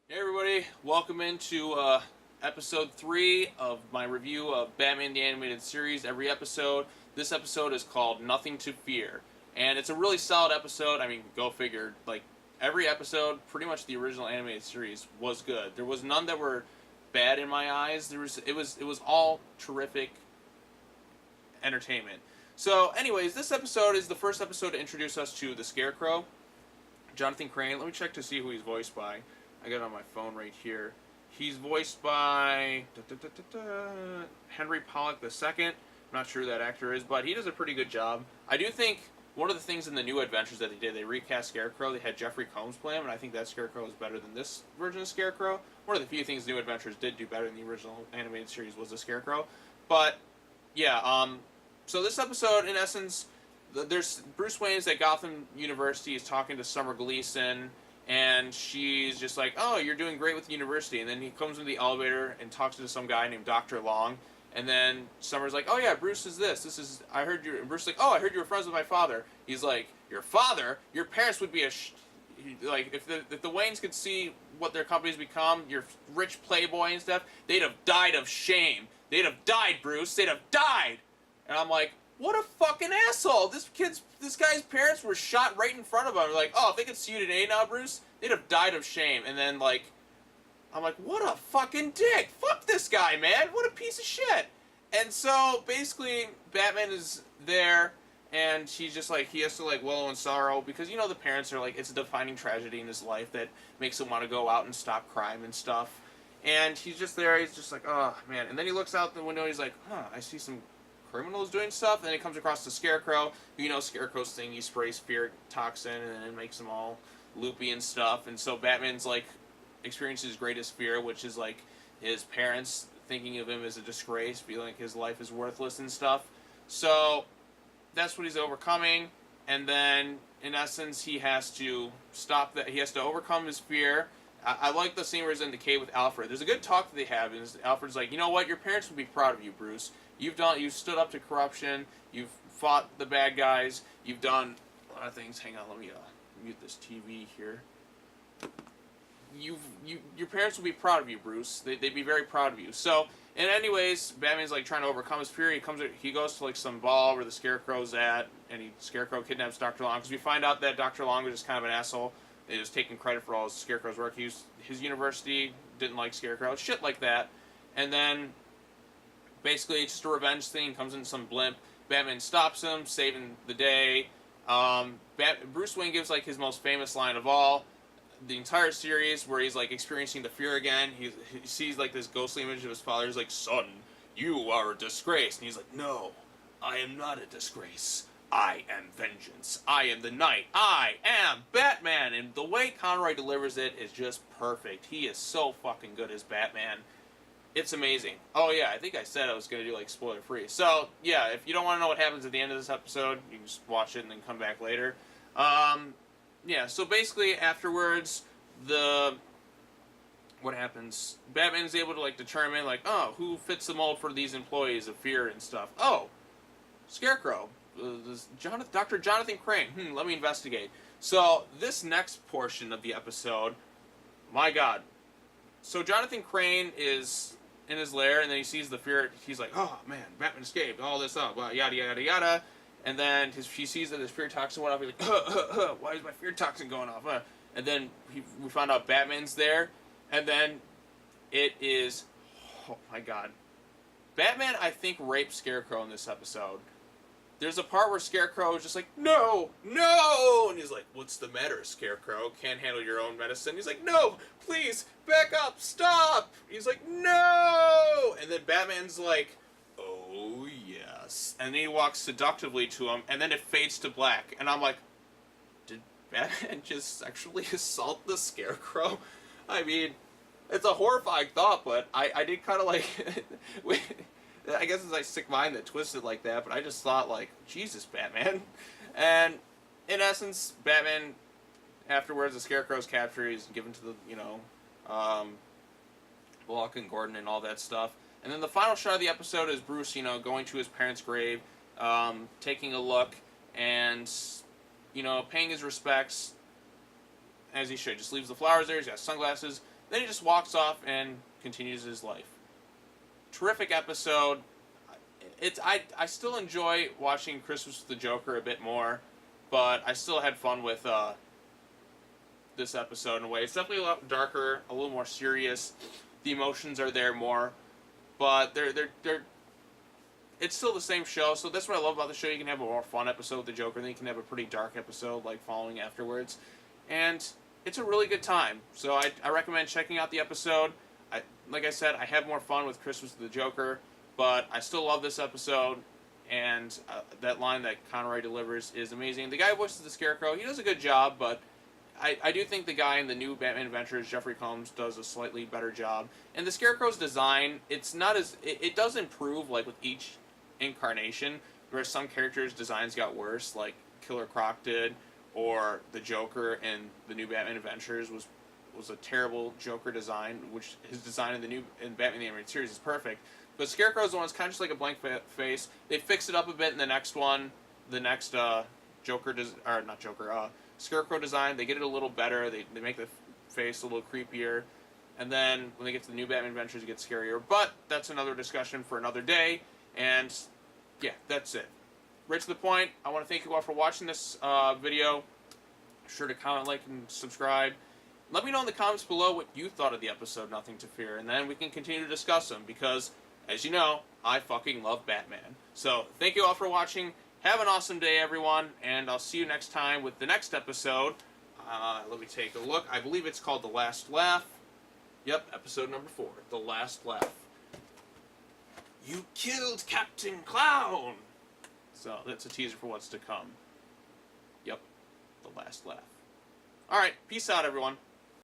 Hey everybody, welcome into episode 3 of my review of Batman the Animated Series. This episode is called Nothing to Fear. And it's a really solid episode. I mean, go figure. Like, every episode, pretty much the original animated series, was good. There was none that were bad in my eyes. It was all terrific entertainment. So, anyways, this episode is the first episode to introduce us to the Scarecrow, Jonathan Crane. Let me check to see who he's voiced by. I got it on my phone right here. He's voiced by Henry Pollock II. I'm not sure who that actor is, but he does a pretty good job. I do think one of the things in the New Adventures that they recast Scarecrow. They had Jeffrey Combs play him, and I think that Scarecrow is better than this version of Scarecrow. One of the few things New Adventures did do better than the original animated series was the Scarecrow. But yeah, so this episode, in essence, there's Bruce Wayne's at Gotham University. He's talking to Summer Gleason, and she's just like, "Oh, you're doing great with the university." And then he comes in the elevator and talks to some guy named Dr. Long. And then Summer's like, "Oh yeah, Bruce is this. This is I heard you." And Bruce's like, "Oh, I heard you were friends with my father." He's like, "Your father? Your parents would be like if the Waynes could see what their company's become, your rich playboy and stuff, they'd have died of shame. They'd have died, Bruce. They'd have died." And I'm like, what a fucking asshole! This guy's parents were shot right in front of him. Like, oh, if they could see you today now, Bruce, they'd have died of shame. And then, like, I'm like, what a fucking dick! Fuck this guy, man! What a piece of shit! And so, basically, Batman is there, and he's just like, he has to, like, wallow in sorrow, because, you know, the parents are like, it's a defining tragedy in his life that makes him want to go out and stop crime and stuff. And he's just there, he's just like, oh, man. And then he looks out the window, and he's like, huh, I see some criminals doing stuff. And then he comes across the Scarecrow. You know Scarecrow's thing, he sprays fear toxin and then it makes them all loopy and stuff. And so Batman's like experiences his greatest fear, which is like his parents thinking of him as a disgrace, feeling like his life is worthless and stuff. So that's what he's overcoming. And then in essence he has to stop that. He has to overcome his fear. I like the scene where he's in the cave with Alfred. There's a good talk that they have, and Alfred's like, you know what, your parents would be proud of you, Bruce. You've stood up to corruption. You've fought the bad guys. You've done a lot of things. Hang on, let me mute this TV here. Your parents would be proud of you, Bruce. They'd be very proud of you. So, and anyways, Batman's like trying to overcome his fear. He goes to like some ball where the Scarecrow's at, and Scarecrow kidnaps Dr. Long, because we find out that Dr. Long was just kind of an asshole. He was taking credit for all his Scarecrow's work. His university didn't like Scarecrow, shit like that. And then basically, it's just a revenge thing. Comes in some blimp. Batman stops him, saving the day. Bruce Wayne gives like his most famous line of all, the entire series, where he's like experiencing the fear again. He sees like this ghostly image of his father. He's like, "Son, you are a disgrace." And he's like, "No, I am not a disgrace. I am vengeance. I am the knight. I am Batman." And the way Conroy delivers it is just perfect. He is so fucking good as Batman. It's amazing. Oh yeah, I think I said I was going to do like spoiler free. So yeah, if you don't want to know what happens at the end of this episode, you can just watch it and then come back later. Yeah, so basically afterwards, what happens? Batman is able to like determine like, oh, who fits the mold for these employees of fear and stuff. Oh, Scarecrow. Dr. Jonathan Crane. Let me investigate. So this next portion of the episode, my God. So Jonathan Crane is in his lair, and then he sees the fear. He's like, "Oh man, Batman escaped. All this up, yada yada yada." And then he sees that his fear toxin went off. He's like, "Why is my fear toxin going off?" And then we find out Batman's there, and then it is, oh my God, Batman I think raped Scarecrow in this episode. There's a part where Scarecrow is just like, "No, no!" And he's like, "What's the matter, Scarecrow? Can't handle your own medicine?" He's like, "No, please, back up, stop!" He's like, "No!" And then Batman's like, "Oh, yes." And then he walks seductively to him, and then it fades to black. And I'm like, did Batman just sexually assault the Scarecrow? I mean, it's a horrifying thought, but I did kind of like... I guess it's like sick mind that twisted like that, but I just thought like, Jesus, Batman. And in essence, Batman, afterwards, the Scarecrow's captured, he's given to the, Bullock and Gordon and all that stuff. And then the final shot of the episode is Bruce, going to his parents' grave, taking a look, and, paying his respects, as he should. Just leaves the flowers there, he's got sunglasses, Then he just walks off and continues his life. Terrific episode. I still enjoy watching Christmas with the Joker a bit more, but I still had fun with this episode in a way. It's definitely a lot darker, a little more serious. The emotions are there more, but they're it's still the same show. So that's what I love about the show. You can have a more fun episode with the Joker, then you can have a pretty dark episode like following afterwards, and it's a really good time. So I recommend checking out the episode. Like I said, I have more fun with Christmas with the Joker, but I still love this episode, and that line that Conroy delivers is amazing. The guy who voices the Scarecrow, he does a good job, but I do think the guy in the new Batman Adventures, Jeffrey Combs, does a slightly better job. And the Scarecrow's design, it's not as... It does improve, like, with each incarnation, whereas some characters' designs got worse, like Killer Croc did, or the Joker in the new Batman Adventures was a terrible Joker design, which his design in Batman the Animated Series is perfect. But Scarecrow's the one that's kind of just like a blank face. They fix it up a bit in the next one, the next Scarecrow design. They get it a little better. They make the face a little creepier. And then when they get to the new Batman Adventures, it gets scarier. But that's another discussion for another day. And yeah, that's it. Right to the point, I want to thank you all for watching this video. Be sure to comment, like, and subscribe. Let me know in the comments below what you thought of the episode Nothing to Fear, and then we can continue to discuss them, because, as you know, I fucking love Batman. So, thank you all for watching. Have an awesome day, everyone, and I'll see you next time with the next episode. Let me take a look. I believe it's called The Last Laugh. Yep, episode number 4, The Last Laugh. You killed Captain Clown! So, that's a teaser for what's to come. Yep, The Last Laugh. Alright, peace out, everyone.